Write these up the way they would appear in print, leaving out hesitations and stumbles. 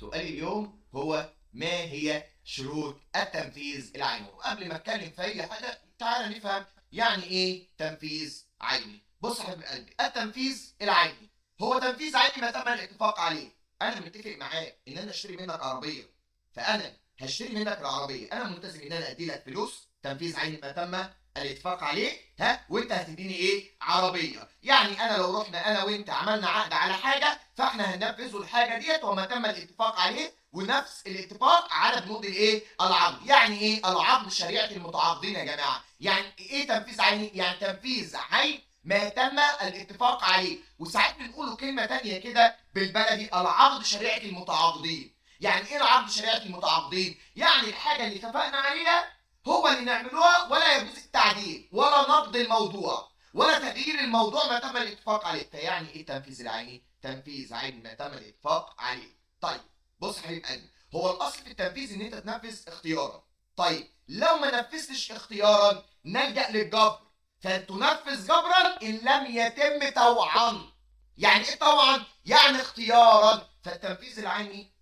سؤال اليوم هو ما هي شروط التنفيذ العيني؟ وقبل ما اتكلم في اي حاجه تعالى نفهم يعني ايه تنفيذ عيني. بص يا حبيب قلبي، التنفيذ العيني هو تنفيذ عيني ما تم الاتفاق عليه. انا متفق معاك ان انا اشتري منك عربيه، فانا هشتري منك العربيه، انا ملتزم ان انا ادي لك فلوس، تنفيذ عيني ما تم الاتفاق عليه، وانت هتديني ايه؟ عربيه. يعني انا لو رحنا انا وانت عملنا عقد على حاجه، فاحنا هننفذه الحاجه ديت وما تم الاتفاق عليه، ونفس الاتفاق على بنود الايه؟ العقد. يعني ايه العقد؟ شريعه المتعاقدين يا جماعه. يعني ايه تنفيذ عيني؟ يعني تنفيذ عين ما تم الاتفاق عليه. وساعات بنقولوا كلمه ثانيه كده بالبلدي، العقد شريعه المتعاقدين. يعني ايه العقد شريعه المتعاقدين؟ يعني الحاجه اللي اتفقنا عليها هو اللي نعملوها، ولا يجوز التعديل ولا نقد الموضوع ولا تغيير الموضوع ما تم الاتفاق عليه. فيعني ايه تنفيذ العيني؟ تنفيذ عين ما تم الاتفاق عليه. طيب بص يا حبيب قلبي، هو الاصل في التنفيذ ان انت تنفذ اختيارا. طيب لو ما نفذتش اختيارا نلجا للجبر، فتنفذ جبرا ان لم يتم طوعا. يعني ايه طوعا؟ يعني اختيارا. فالتنفيذ العيني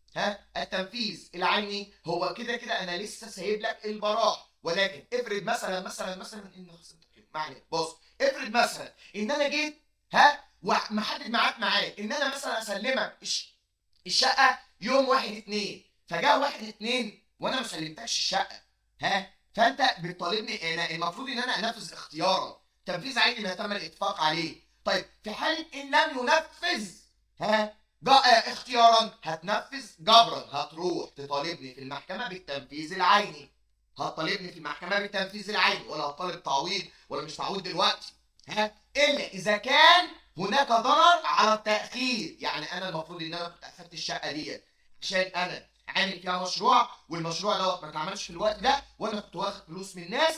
التنفيذ العيني هو كده كده انا لسه سايب لك البراءه، ولكن افرض مثلا ان معنى بص، افرض مثلا ان انا جيت ومحدد معاك ان انا مثلا اسلمك الشقه يوم 1/2، فجاء 1/2 وانا ما سلمتكش الشقه، فانت بتطالبني، انا المفروض ان انا انفذ اختيارا، تنفيذ عيني ما تم الاتفاق عليه. طيب في حاله ان لم ينفذ اختيارا، هتنفذ جبرا، هتروح تطالبني في المحكمه بالتنفيذ العيني. هتطالبني في المحكمه بالتنفيذ العيني، ولا هتطالب تعويض ولا مش تعويض دلوقتي، الا اذا كان هناك ضرر على التاخير. يعني انا المفروض ان انا كنت اخدت الشقه ديت عشان انا عامل فيها مشروع، والمشروع دوت ما اتعملش في الوقت ده، وانا كنت واخد فلوس من الناس،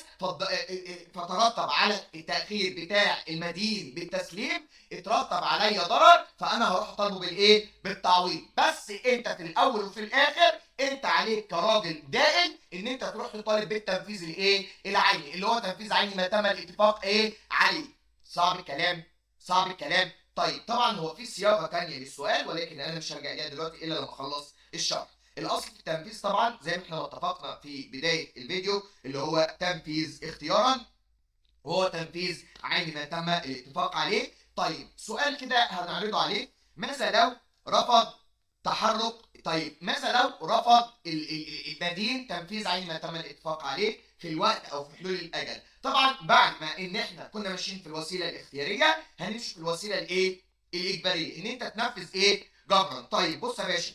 فترتب على التاخير بتاع المدين بالتسليم، اترتب عليا ضرر، فانا هروح اطالبه بالايه؟ بالتعويض. بس انت في الاول وفي الاخر انت عليك كراجل دائن ان انت تروح تطالب بالتنفيذ الايه؟ العيني، اللي هو تنفيذ عيني ما تم الاتفاق ايه؟ عليه. صعب الكلام؟ صعب الكلام. طيب طبعا هو في صياغه ثانيه للسؤال، ولكن انا مش هرجع ليها دلوقتي الا لما اخلص الشرح. الاصل في التنفيذ طبعا زي ما احنا اتفقنا في بدايه الفيديو، اللي هو تنفيذ اختيارا، وهو تنفيذ عين ما تم الاتفاق عليه. طيب سؤال كده هنعرضه عليه، ماذا لو رفض تحرك؟ طيب ماذا لو رفض المدين تنفيذ عين ما تم الاتفاق عليه في الوقت او في حلول الاجل؟ طبعا بعد ما ان احنا كنا ماشيين في الوسيله الاختياريه، هنمشي في الوسيله الايه؟ الاجباريه، ان انت تنفذ ايه؟ جبرا. طيب بص يا باشا،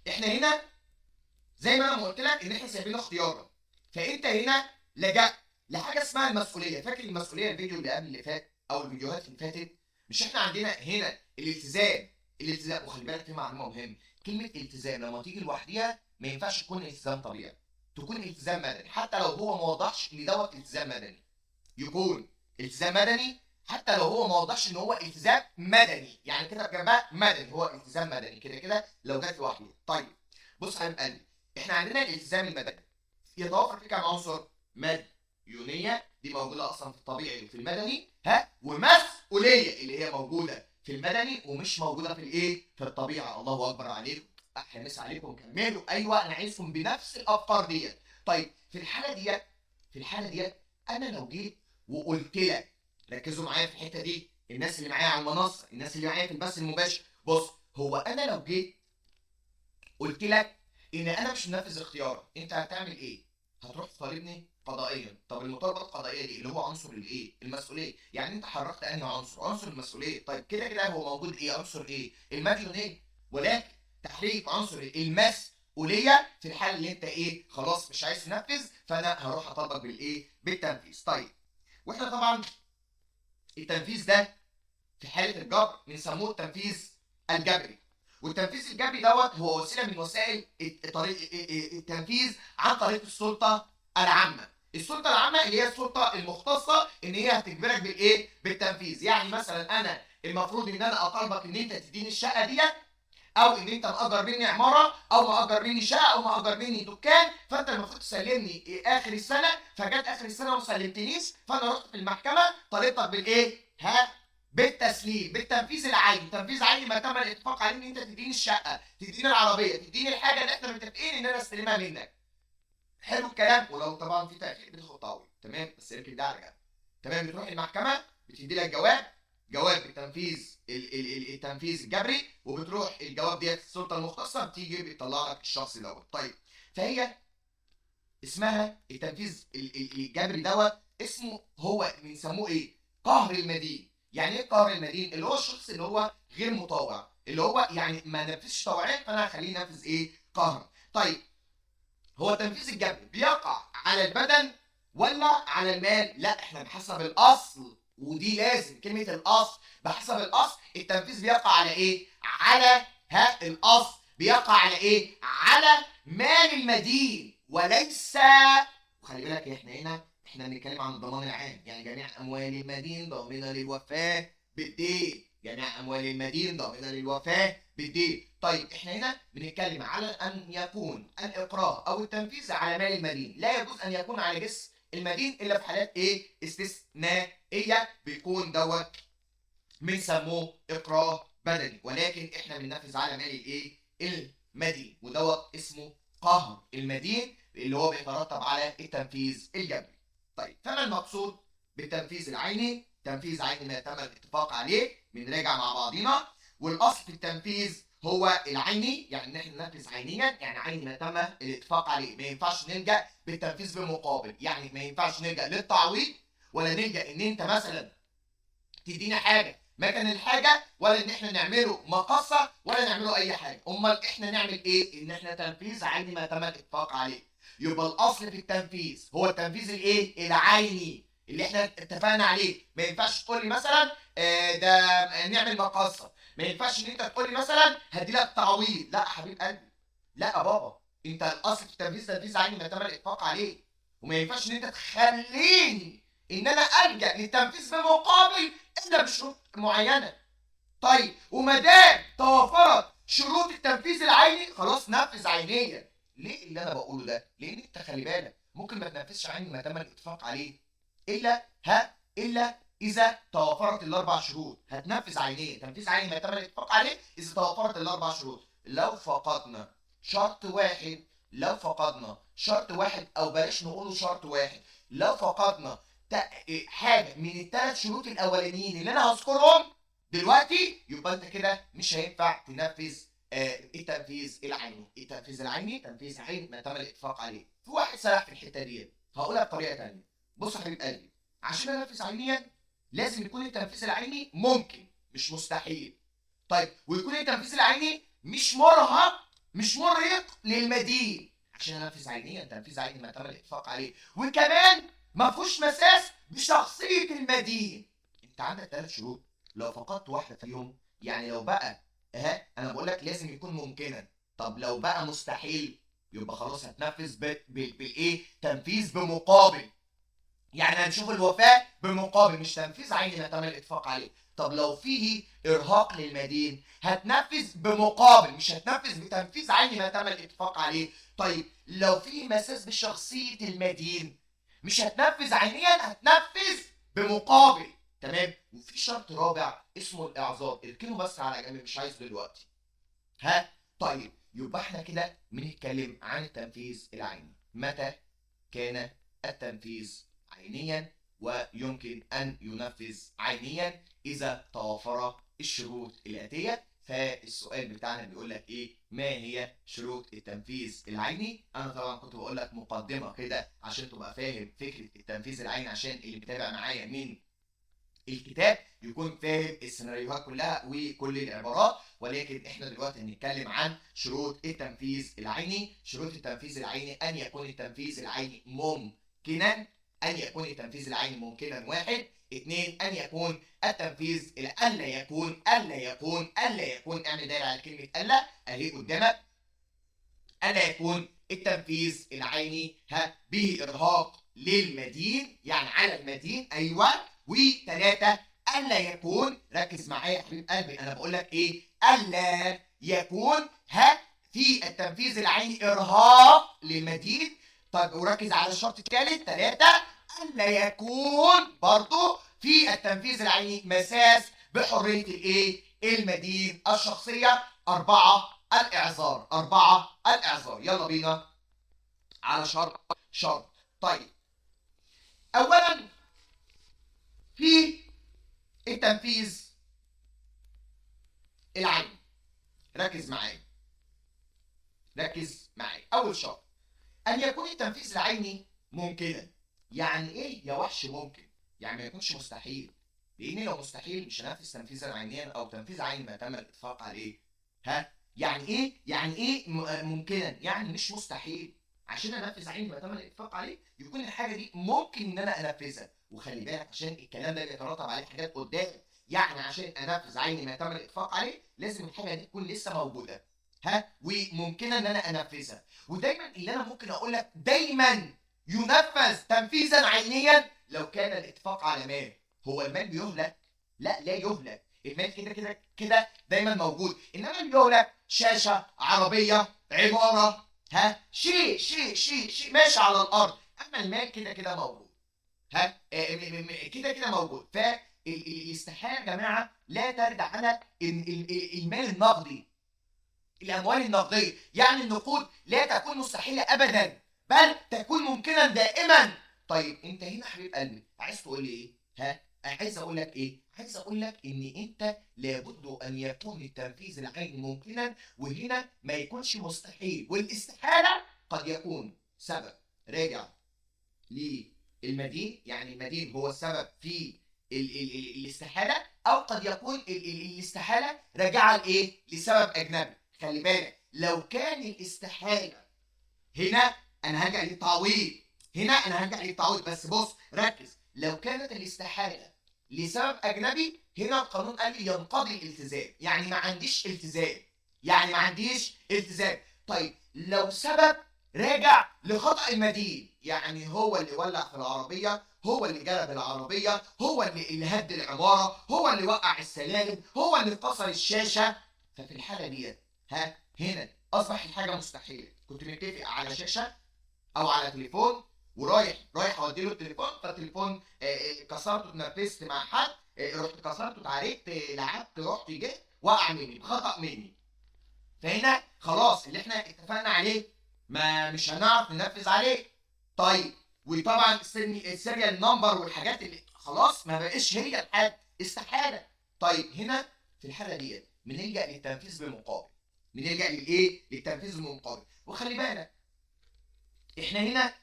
احنا هنا زي ما انا ما قلت لك ان احنا سايبين اختيارا، فانت هنا لجأت لحاجه اسمها المسؤوليه. فاكر المسؤوليه الفيديو اللي قبل اللي فات او الفيديوهات اللي فاتت؟ مش احنا عندنا هنا الالتزام؟ وخلي بالك في معلومه مهمه، كلمه التزام لما تيجي لوحديها ما ينفعش تكون التزام طبيعي، تكون التزام مدني. حتى لو هو ما وضحش ان دوت التزام مدني، يكون التزام مدني حتى لو هو ما وضحش ان هو التزام مدني. يعني كده جنبها مدني، هو التزام مدني كده كده لو جت لوحدها. طيب بص يا حبيب قلبي، احنا عندنا الالتزام المدني يتوفر فيه كام عنصر؟ مديونيه، دي موجوده اصلا في الطبيعي وفي المدني، ومسؤوليه اللي هي موجوده في المدني ومش موجوده في الايه؟ في الطبيعه. الله اكبر عليكم، احلى مسا عليكم، كملوا. ايوه انا عايزكم بنفس الافكار ديت. طيب في الحاله ديت انا لو جيت وقلت لك، ركزوا معايا في الحته دي، الناس اللي معايا على المنصه، الناس اللي معايا في البث المباشر، بص، هو انا لو جيت قلت لك ان انا مش منفذ اختيارك، انت هتعمل ايه؟ هتروح تطالبني قضائيا. طب المطالبه القضائيه دي اللي هو عنصر الايه؟ المسؤوليه. يعني انت حركت انهي عنصر؟ عنصر المسؤوليه. طيب كده كده هو موجود ايه؟ عنصر ايه؟ المديونيه. ولكن تحريك عنصر المسؤوليه في الحاله اللي انت ايه؟ خلاص مش عايز تنفذ، فانا هروح اطالبك بالايه؟ بالتنفيذ. طيب واحنا طبعا التنفيذ ده في حاله الجبر بنسموه التنفيذ الجبري. والتنفيذ الجبري دوت هو وسيله من وسائل التنفيذ عن طريق السلطه العامه. السلطه العامه اللي هي السلطه المختصه ان هي هتجبرك بالايه؟ بالتنفيذ. يعني مثلا انا المفروض ان انا اطالبك ان انت تديني الشقه ديت، او ان انت مأجر مني عماره، او مأجر مني شقه، او مأجر مني دكان، فانت المفروض تسلمني اخر السنه. فجت اخر السنه وما سلمتنيش، فانا رحت في المحكمه طالبتك بالايه؟ بالتسليم، بالتنفيذ العيني. تنفيذ عيني ما تم الاتفاق عليه ان انت تديني الشقه، تديني العربيه، تديني الحاجه اللي احنا متفقين ان انا استلمها منك. حلو الكلام. ولو طبعا في تاخير بتاخد تعويض، تمام، بس اركن ده على جنب. تمام. بتروح المحكمه بتدي لك جواب بالتنفيذ التنفيذ الجبري، وبتروح الجواب ديت السلطه المختصه بتيجي بتطلع لك الشخص دوت. طيب، فهي اسمها التنفيذ الجبري دوت، اسمه هو بنسموه ايه؟ قهر المدين. يعني ايه قهر المدين؟ اللي هو الشخص اللي هو غير مطاوع، اللي هو يعني ما نفذش طوعيا، فانا هخليه ينفذ ايه؟ قهرا. طيب، هو تنفيذ الجبر بيقع على البدن ولا على المال؟ لا، احنا بحسب الاصل، ودي لازم كلمه الاصل. بحسب الاصل التنفيذ بيقع على ايه؟ على الاصل بيقع على ايه؟ على مال المدين وليس. وخلي بالك احنا بنتكلم عن الضمان العام، يعني جميع اموال المدين ضامنه للوفاه بالدين. جميع اموال المدين ضامنه للوفاه بالدين. طيب، احنا هنا بنتكلم على ان يكون الاقرار او التنفيذ على مال المدين، لا يجوز ان يكون على جسم المدين الا في حالات ايه؟ استثنائيه، بيكون دوت بنسموه اقرار بدني، ولكن احنا بننفذ على مال الايه؟ المدين، ودوت اسمه قهر المدين اللي هو بيترتب على التنفيذ الجبري. طيب، فما المقصود بالتنفيذ العيني؟ تنفيذ عيني ما تم الاتفاق عليه، بنراجع مع بعضينا. والاصل في التنفيذ هو العيني، يعني ان احنا ننفذ عينيا، يعني عيني ما تم الاتفاق عليه. ما ينفعش نلجا بالتنفيذ بمقابل، يعني ما ينفعش نلجا للتعويض، ولا نلجا ان انت مثلا تدينا حاجه مكان الحاجه، ولا ان احنا نعمله مقصه، ولا نعمله اي حاجه. امال احنا نعمل ايه؟ ان احنا تنفيذ عيني ما تم الاتفاق عليه. يبقى الاصل في التنفيذ هو التنفيذ الايه؟ العيني اللي احنا اتفقنا عليه. ما ينفعش تقول لي مثلا ده نعمل مقصه، ما ينفعش ان انت تقول لي مثلا هدي لك تعويض. لا يا حبيب قلبي، لا يا بابا، انت الاصل في التنفيذ تنفيذ عيني ما تم الاتفاق عليه، وما ينفعش ان انت تخليني ان انا الجا للتنفيذ بمقابل الا بشروط معينه. طيب، وما دام توفرت شروط التنفيذ العيني، خلاص نفذ عينيا. ليه اللي انا بقوله ده؟ لان انت خلي بالك ممكن ما تنفذش عيني ما تم الاتفاق عليه الا اذا توفرت الاربع شروط. هتنفذ عينيا تنفيذ عيني ما تم الاتفاق عليه اذا توفرت الاربع شروط. لو فقدنا شرط واحد، او بلاش نقوله شرط واحد، لو فقدنا حاجه من الثلاث شروط الاولانيين اللي انا هذكرهم دلوقتي، يبقى انت كده مش هينفع تنفذ التنفيذ العيني. التنفيذ العيني تنفيذ عين ما تم الاتفاق عليه. في واحد سرح في الحته دي، هقولها بطريقه ثانيه. بص يا حبيب قلبي، عشان انفذ عينيا لازم يكون التنفيذ العيني ممكن، مش مستحيل. طيب، ويكون التنفيذ العيني مش مرهق للمدين. عشان انفذ عينيا تنفيذ عيني ما تم الاتفاق عليه، وكمان ما فيهوش مساس بشخصيه المدين. انت عندك ثلاث شروط، لو فقدت واحده فيهم، يعني لو بقى انا بقول لك لازم يكون ممكنا، طب لو بقى مستحيل يبقى خلاص هتنفذ بالايه؟ تنفيذ بمقابل. يعني هنشوف الوفاه بمقابل، مش تنفيذ عيني ما تم الاتفاق عليه. طب لو فيه ارهاق للمدين هتنفذ بمقابل، مش هتنفذ بتنفيذ عيني ما تم الاتفاق عليه. طيب، لو فيه مساس بشخصيه المدين مش هتنفذ عينيا، هتنفذ بمقابل. تمام. وفي شرط رابع اسمه الاعذار، اركنه بس على جنب، مش عايز دلوقتي. طيب، يبقى احنا كده بنتكلم عن التنفيذ العيني. متى كان التنفيذ عينيا؟ ويمكن ان ينفذ عينيا اذا توفر الشروط الاتيه. فالسؤال بتاعنا بيقول لك ايه؟ ما هي شروط التنفيذ العيني؟ انا طبعا كنت بقول لك مقدمه كده عشان تبقى فاهم فكره التنفيذ العيني، عشان اللي بيتابع معايا من الكتاب يكون فاهم السيناريوهات كلها وكل العبارات. ولكن احنا دلوقتي هنتكلم عن شروط التنفيذ العيني. شروط التنفيذ العيني ان يكون التنفيذ العيني ممكنا. ان يكون التنفيذ العيني ممكنا، واحد. اثنين، ان يكون التنفيذ الا يكون اعمل دايره على كلمه الا اهي قدامك. الا يكون التنفيذ العيني به ارهاق للمدين، يعني على المدين. ايوه. وثلاثه، الا يكون، ركز معايا يا حبيب قلبي، انا بقول لك ايه؟ الا يكون في التنفيذ العيني ارهاق للمدين. طيب، وركز على الشرط الثالث. ثلاثه، الا يكون برضو في التنفيذ العيني مساس بحريه الايه؟ المدين الشخصيه. 4 الاعذار. 4 الاعذار. يلا بينا على شرط. طيب اولا في التنفيذ العيني، ركز معايا. اول شرط ان يكون التنفيذ العيني ممكنا. يعني ايه يا وحش ممكن؟ يعني ما يكونش مستحيل، لان لو مستحيل مش هنفذ تنفيذا عينيا او تنفيذ عيني ما تم الاتفاق عليه. يعني ايه ممكنا؟ يعني مش مستحيل. عشان انفذ عيني ما تم الاتفاق عليه يكون الحاجه دي ممكن ان انا انفذها. وخلي بالك عشان الكلام ده بيترتب عليه حاجات قدام. يعني عشان انفذ عيني ما تم الاتفاق عليه لازم الحاجه دي تكون لسه موجوده وممكنه ان انا انفذها. ودايما اللي انا ممكن اقول لك دايما ينفذ تنفيذا عينيا لو كان الاتفاق على مال. هو المال بيهلك؟ لا يهلك. المال كده دايما موجود. انما اللي يهلك شاشه، عربيه، عماره، شيء ماشي على الارض. اما المال كده موجود. كده موجود. فالاستحاله يا جماعه لا ترد على المال النقدي، الاموال النقديه. يعني النقود لا تكون مستحيله ابدا، بل تكون ممكنا دائما. طيب انت هنا حبيب قلبي عايز تقول لي ايه؟ عايز اقول لك ايه؟ عايز اقول لك ان انت لابد ان يكون التنفيذ العيني ممكنا، وهنا ما يكونش مستحيل. والاستحاله قد يكون سبب راجع للمدين، يعني المدين هو السبب في الاستحاله، او قد يكون الاستحاله راجعه لايه؟ لسبب اجنبي. خلي بالك لو كان الاستحاله هنا انا هرجع للتعويض. بس بص ركز، لو كانت الاستحاله لسبب اجنبي هنا القانون قال لي ينقضي الالتزام. يعني ما عنديش التزام. طيب لو سبب راجع لخطأ المدين، يعني هو اللي ولع في العربيه، هو اللي جلب العربيه، هو اللي هد العماره، هو اللي وقع السلالم، هو اللي كسر الشاشه، ففي الحاله ديت هنا اصبح الحاجه مستحيله. كنت متفق على شاشه او على تليفون ورايح اودي له التليفون، فالتليفون كسرته، اتنرفزت مع حد، رحت كسرته، اتعاركت، لعبت، رحت جيت، وقع مني بخطأ مني. فهنا خلاص اللي احنا اتفقنا عليه ما مش هنعرف ننفذ عليه. طيب وطبعا السيريال نمبر والحاجات اللي خلاص ما بقاش هي الحاجه، استحاله. طيب هنا في الحاله ديت بنلجأ للتنفيذ بالمقابل. للتنفيذ بالمقابل. وخلي بالك احنا هنا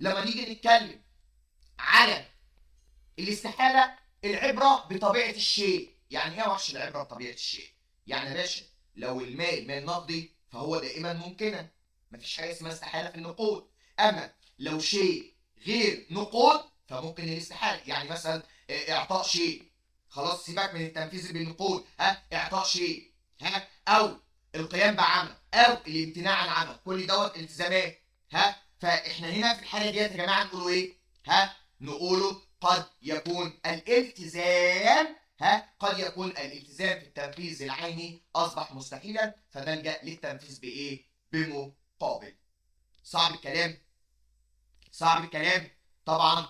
لما نيجي نتكلم على الاستحاله العبره بطبيعه الشيء. يعني ايه يا وحش العبره بطبيعه الشيء؟ يعني يا باشا لو المال مال نقدي فهو دائما ممكنا، مفيش حاجه اسمها استحاله في النقود. اما لو شيء غير نقود فممكن الاستحاله. يعني مثلا اعطاء شيء، خلاص سيبك من التنفيذ بالنقود، اعطاء شيء، او القيام بعمل، او الامتناع عن عمل، كل دوت التزامات. فاحنا هنا في الحاله ديت يا جماعه نقولوا ايه؟ نقوله قد يكون الالتزام في التنفيذ العيني اصبح مستحيلا، فنلجأ للتنفيذ بايه؟ بمقابل. صعب الكلام طبعا.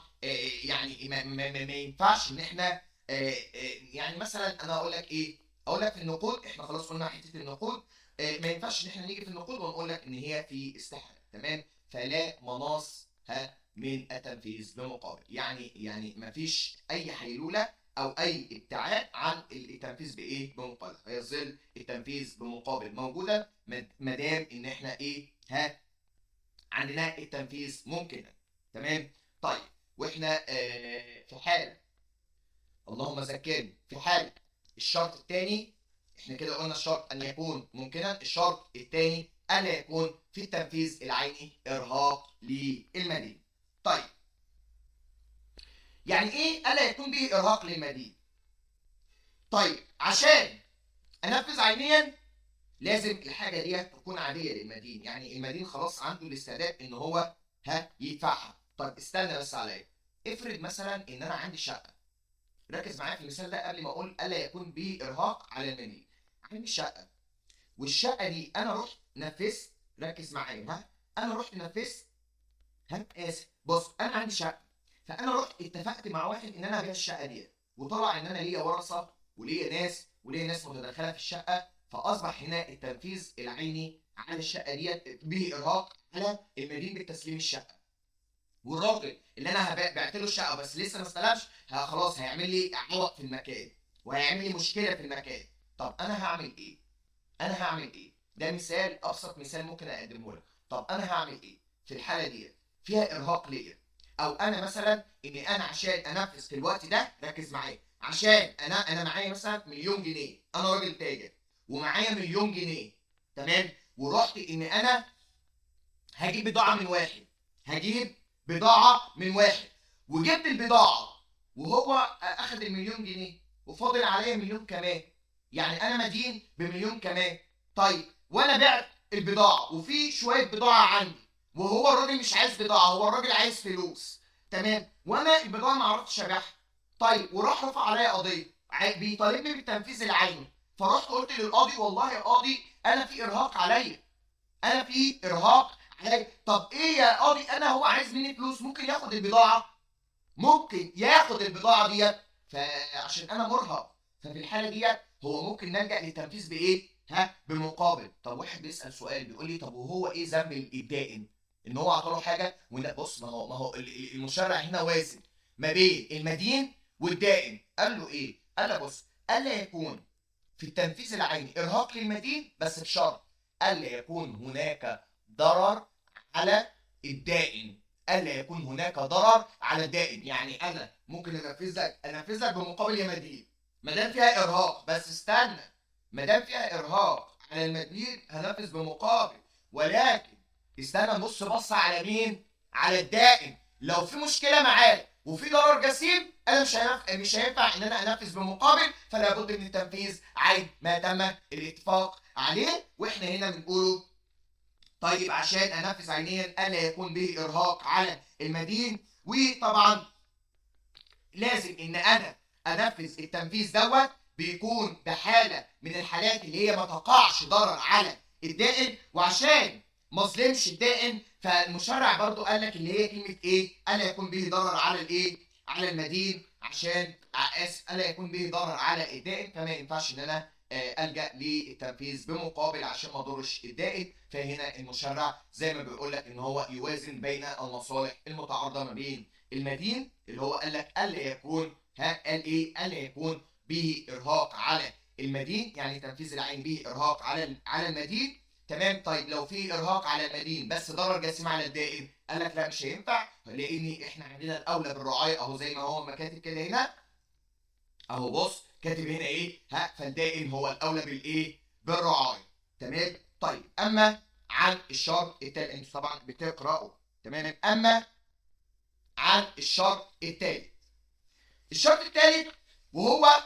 يعني ما ينفعش ان احنا يعني مثلا انا اقول لك ايه؟ اقول لك في النقود احنا خلاص قلنا حته النقود، ما ينفعش ان احنا نيجي في النقود ونقول لك ان هي في استحاله. تمام؟ فلا مناص من التنفيذ بمقابل. يعني ما فيش اي حيلوله او اي ابتعاد عن التنفيذ بايه؟ بمقابل. هيظل التنفيذ بمقابل موجودا ما دام ان احنا ايه؟ عندنا التنفيذ ممكنا. تمام؟ طيب واحنا في حال، اللهم ذكرني، في حال الشرط الثاني احنا كده قلنا الشرط ان يكون ممكنا. الشرط الثاني الا يكون في التنفيذ العيني ارهاق للمدين. طيب يعني ايه الا يكون به ارهاق للمدين؟ طيب عشان انفذ عينيا لازم الحاجه دي تكون عاديه للمدين. يعني المدين خلاص عنده الاستعداد ان هو يدفعها. طب استنى بس عليا، افرض مثلا ان انا عندي شقه. ركز معايا في المثال ده قبل ما اقول الا يكون به ارهاق على المدين. عندي شقه، والشقه دي انا رحت نفذت. ركز معايا، انا رحت نفذت. اسف، بص انا عندي شقه، فانا رحت اتفقت مع واحد ان انا ابيع الشقه دي. وطلع ان انا ليا ورثه وليا ناس متدخله في الشقه، فاصبح هنا التنفيذ العيني على الشقه ديت به ارهاق على المدين بالتسليم الشقه. والراجل اللي انا بعت له الشقه بس لسه ما استلمش، خلاص هيعمل لي عوق في المكان وهيعمل لي مشكله في المكان. طب انا هعمل ايه؟ ده مثال، ابسط مثال ممكن اقدمه لك. طب انا هعمل ايه في الحاله دي؟ فيها ارهاق ليا، او انا مثلا اني انا عشان انفذ في الوقت ده، ركز معايا، عشان انا معايا مثلا مليون جنيه، انا راجل تاجر ومعايا مليون جنيه، تمام، ورحت ان انا هجيب بضاعه من واحد وجبت البضاعه وهو اخذ المليون جنيه وفاضل عليا مليون كمان، يعني انا مدين بمليون كمان. طيب وانا بعت البضاعه وفي شويه بضاعه عندي، وهو الراجل مش عايز بضاعه، هو الراجل عايز فلوس، تمام، وانا البضاعه ما عرفتش ابيعها. طيب وراح رفع عليا قضيه، بيطالبني بالتنفيذ العيني، فرحت قلت للقاضي والله يا قاضي انا في ارهاق عليا، طب ايه يا قاضي، انا هو عايز مني فلوس، ممكن ياخد البضاعه ديت، فعشان انا مرهق، ففي الحاله ديت هو ممكن نلجا للتنفيذ بايه؟ بمقابل. طب واحد بيسال سؤال بيقول لي طب وهو ايه ذنب الدائن ان هو عطاله حاجه؟ ولا بص، ما هو المشرع هنا وازن ما بين المدين والدائن. قال له ايه؟ قال له بص، الا يكون في التنفيذ العيني ارهاق للمدين بس بشرط الا يكون هناك ضرر على الدائن. يعني انا ممكن انفذ لك بمقابل يا مدين ما دام فيها ارهاق، بس استنى، ما دام فيها ارهاق على المدين هنفذ بمقابل، ولكن استنى نبص بصه على مين؟ على الدائن. لو في مشكله معاه وفي ضرر جسيم، انا مش هينفع ان انا انفذ بمقابل، فلا بد من التنفيذ عين ما تم الاتفاق عليه. واحنا هنا بنقوله طيب عشان انفذ عينيا الا يكون به ارهاق على المدين، وطبعا لازم ان انا انفذ التنفيذ دوت بيكون بحاله من الحالات اللي هي ما تقعش ضرر على الدائن، وعشان ما اظلمش الدائن فالمشرع برضو قال لك اللي هي كلمه ايه؟ الا يكون به ضرر على الايه؟ على المدين، عشان الا يكون به ضرر على الدائن، فما ينفعش ان انا الجا للتنفيذ بمقابل عشان ما اضرش الدائن. فهنا المشرع زي ما بيقول لك ان هو يوازن بين المصالح المتعارضه ما بين المدين اللي هو قال لك الا يكون قال ايه؟ الا يكون به ارهاق على المدين، يعني تنفيذ العين به ارهاق على المدين، تمام. طيب لو في ارهاق على المدين بس ضرر جسيم على الدائن، قال لك لا مش هينفع، لان احنا عندنا الاولى بالرعايه، اهو زي ما هو ما كاتب كده هنا، اهو بص كاتب هنا ايه؟ فالدائن هو الاولى بالايه؟ بالرعايه، تمام. طيب اما عن الشرط التالت، انتوا طبعا بتقراوا، تمام. اما عن الشرط الثالث، وهو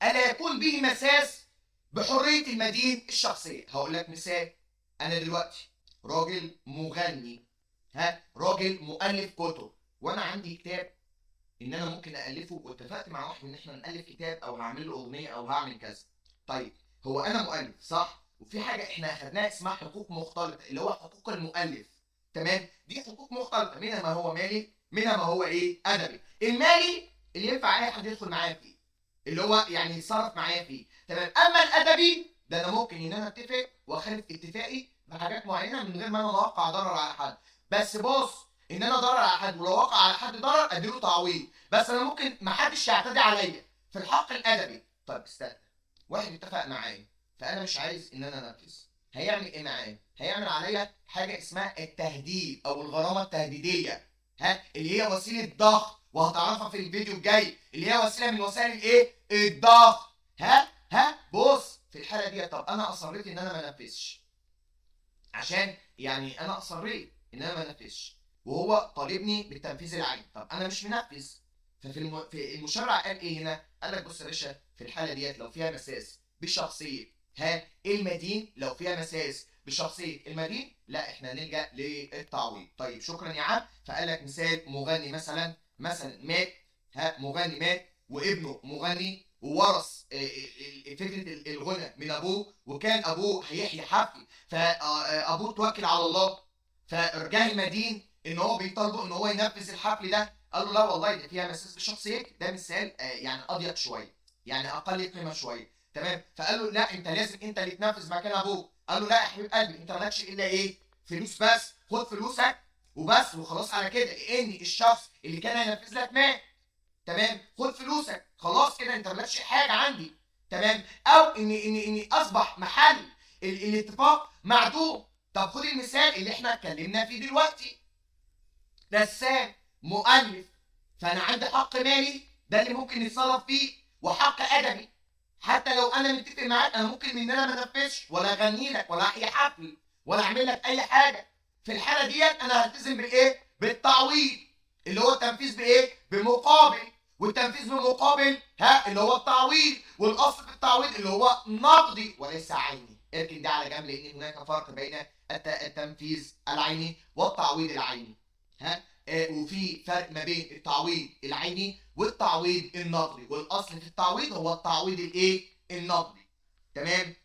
الا يكون به مساس بحريه المدين الشخصيه. هقول لك مثال، انا دلوقتي راجل مغني، راجل مؤلف كتب، وانا عندي كتاب ان انا ممكن الفه، واتفقت مع واحد ان احنا نالف كتاب او هعمل له اغنيه او هعمل كذا. طيب هو انا مؤلف صح، وفي حاجه احنا اخدناها اسمها حقوق مختلطه اللي هو حقوق المؤلف، تمام. دي حقوق مختلطه، منها ما هو مالي، منها ما هو ايه؟ ادبي. المالي اللي ينفع اي حد يدخل معايا فيه، اللي هو يعني يتصرف معايا فيه، تمام. اما الادبي ده انا ممكن ان انا اتفق واخالف اتفاقي بحاجات معينه من غير ما انا اوقع ضرر على حد، بس بص ان انا ضرر على حد، ولو وقع على حد ضرر اديله تعويض، بس انا ممكن ما حدش يعتدي عليا في الحق الادبي. طيب استنى، واحد اتفق معايا فانا مش عايز ان انا انفذ، هيعمل ايه معايا؟ هيعمل عليا حاجه اسمها التهديد او الغرامه التهديديه، اللي هي وسيله ضغط، وهتعرفها في الفيديو الجاي، اللي هي وسيله من وسائل الايه؟ الضغط. بص في الحاله دي، طب انا اصريت ان انا ما انفذش، عشان يعني انا اصريت ان انا ما انفذش وهو طالبني بالتنفيذ العيني، طب انا مش منفذ. في المشرع قال ايه هنا؟ قال لك بص يا باشا، في الحاله ديت لو فيها مساس بشخصيه المدين، لو فيها مساس بشخصيه المدين، لا احنا نلجا للتعويض. طيب شكرا يا عم. فقال لك مثال مغني مثلا مات، مغني مات وابنه مغني وورث فكره الغنى من ابوه، وكان ابوه هيحيي حفل، فابوه توكل على الله، فرجع المدين ان هو بيطالبه ان هو ينفذ الحفل ده، قال له لا والله ده فيها مساس بشخصيتي. ده مثال يعني اضيق شويه، يعني اقل قيمه شويه، تمام. فقال له لا انت لازم انت اللي تنفذ مكان ابوك. قال له لا يا حبيب قلبي، انت مالكش الا ايه؟ فلوس بس، خد فلوسك وبس وخلاص على كده، لان الشخص اللي كان هينفذ لك مات، تمام. خد فلوسك خلاص كده، انت مالكش حاجه عندي، تمام. او ان اصبح محل الاتفاق معدوم. طب خد المثال اللي احنا اتكلمنا فيه دلوقتي، رسام، مؤلف، فانا عندي حق مالي ده اللي ممكن نتصرف فيه، وحق ادبي. حتى لو انا متفق معاك، انا ممكن ان انا ما انفذش ولا اغني لك ولا احيي حفل ولا اعمل لك اي حاجه. في الحاله ديت انا هلتزم بالايه؟ بالتعويض، اللي هو التنفيذ بايه؟ بمقابل. والتنفيذ بمقابل اللي هو التعويض، والاصل في التعويض اللي هو نقدي وليس عيني. اركن ده على جنب، لان هناك فرق بين التنفيذ العيني والتعويض العيني. وفي فرق ما بين التعويض العيني والتعويض النقدي، والاصل في التعويض هو التعويض الايه؟ النقدي، تمام.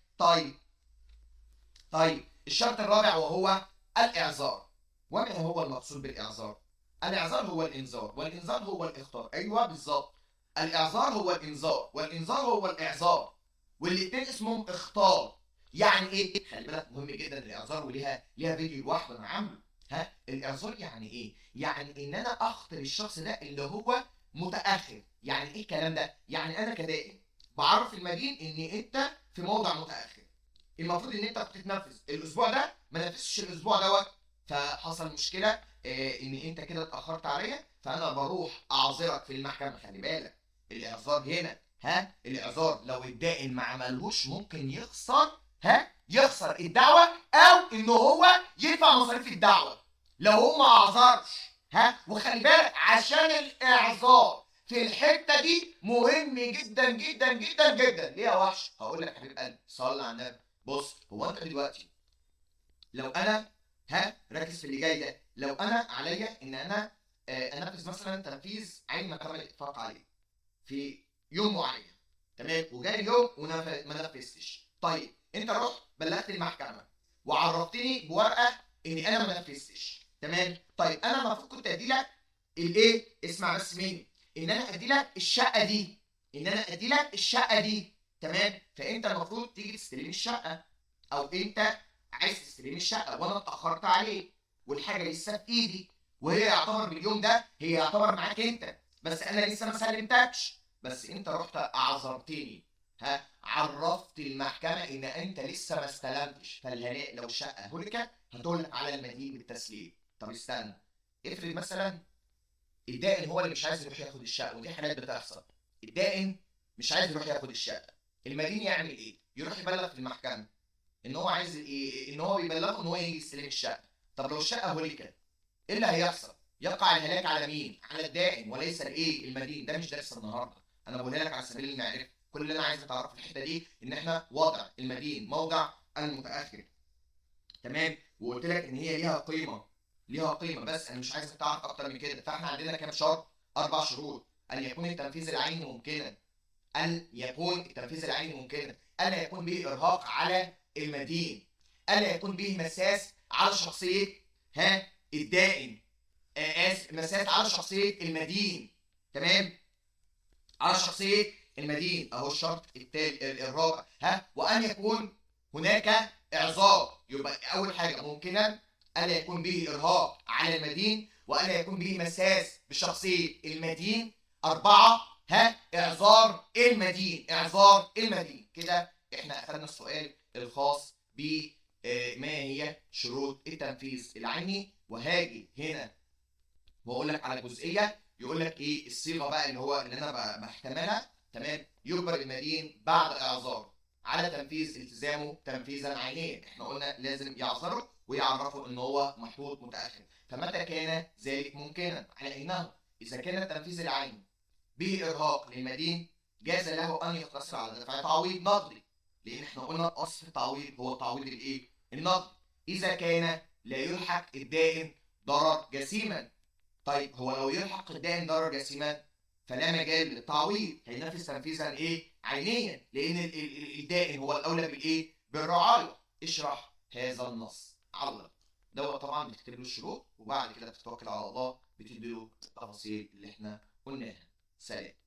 طيب الشرط الرابع وهو الاعذار. وما هو المقصود بالاعذار؟ الاعذار هو الانذار، والانذار هو الاخطار. ايوه بالظبط، الاعذار هو الانذار، والانذار هو الاعذار، والاثنين اسمهم اخطار. يعني ايه؟ خلي بالك مهم جدا الاعذار، وليها فيديو لوحده انا عامله. الاعذار يعني ايه؟ يعني ان انا اخطر الشخص ده اللي هو متاخر. يعني ايه الكلام ده؟ يعني انا كدائن بعرف المدين ان انت في موضع متاخر، المفروض ان انت بتتنفذ الاسبوع ده، ما نفذتش الاسبوع دوت، فحصل مشكله ان انت كده اتاخرت عليا، فانا بروح اعذرك في المحكمه. خلي بالك الاعذار هنا، الاعذار لو الدائن ما عملهوش ممكن يخسر الدعوه، او ان هو يدفع مصاريف الدعوه لو هو ما اعذرش. وخلي بالك عشان الاعذار في الحته دي مهم جدا جدا جدا جدا. ليه يا وحش؟ هقول لك يا حبيب قلبي، صلي على النبي. بص، هو انت دلوقتي لو انا ركز في اللي جاي ده، لو انا عليا ان انا انفذ مثلا تنفيذ عين ما تم الاتفاق عليه في يوم معين، تمام، وجاي اليوم وما نفذتش. طيب انت رحت بلغت المحكمه وعرفتني بورقه اني انا ما نفذتش، تمام. طيب انا المفروض كنت ادي لك الايه؟ اسمع بس مني، ان انا ادي لك الشقه دي، تمام. فانت المفروض تيجي تستلم الشقه، او انت عايز تستلم الشقه وانا اتاخرت عليك والحاجه لسه في ايدي، وهي يعتبر باليوم ده هي يعتبر معاك انت، بس انا لسه ما سلمتكش. بس انت رحت اعذرتني، عرفت المحكمه ان انت لسه ما استلمتش، فالهلاء لو الشقه هلكت هتقول على المدين بالتسليم. طب استنى، افرض مثلا الدائن هو اللي مش عايز يروح ياخد الشقه، ودي حالات بتحصل، الدائن مش عايز يروح ياخد الشقه، المدين يعمل ايه؟ يروح يبلغ في المحكمه ان هو عايز ايه؟ ان هو بيبلغه ان هو يجي يستلم الشقه. طب لو الشقه هلكت ايه اللي هيحصل؟ يقع الهلاك على مين؟ على الدائن وليس الايه؟ المدين. ده مش درس النهارده، انا بقولها لك على سبيل المعرفه. كل اللي انا عايز اتعرف في الحته دي ان احنا وضع المدين موضع المتاخر، تمام. وقلت لك ان هي ليها قيمه، بس انا مش عايزك تعرف اكتر من كده. فاحنا عندنا كام شرط؟ 4 شروط. ان يكون التنفيذ العيني ممكنا، الا يكون به ارهاق على المدين، الا يكون به مساس على شخصيه الدائن، مساس على شخصيه المدين، تمام، على شخصيه المدين. اهو الشرط التالي الرابع، وان يكون هناك اعذار. يبقى اول حاجه ممكنا، الا يكون به ارهاق على المدين، والا يكون به مساس بشخصيه المدين. 4 اعذار المدين. كده احنا اخذنا السؤال الخاص ب ما هي شروط التنفيذ العيني. وهاجي هنا واقول لك على جزئيه، يقول لك ايه الصيغه بقى اللي انا بحتملها، تمام. يجبر المدين بعد اعذار على تنفيذ التزامه تنفيذا عينيا. احنا قلنا لازم يعذره ويعرفه ان هو محطوط متاخر. فمتى كان ذلك ممكنا؟ على انه اذا كان التنفيذ العيني به ارهاق للمدين جاز له ان يقتصر على دفع تعويض نقدي، لان احنا قلنا اصل التعويض هو التعويض الايه؟ النقدي. اذا كان لا يلحق الدائن ضرر جسيما. طيب هو لو يلحق الدائن ضرر جسيما فلا مجال للتعويض، هينفذ تنفيذا عينيا، لان الدائن هو الاولى بالرعايه. اشرح هذا النص، علق. دوت طبعا بتكتب له الشروط، وبعد كده بتتوكل على الله بتدي له التفاصيل اللي احنا قلناها. سلام.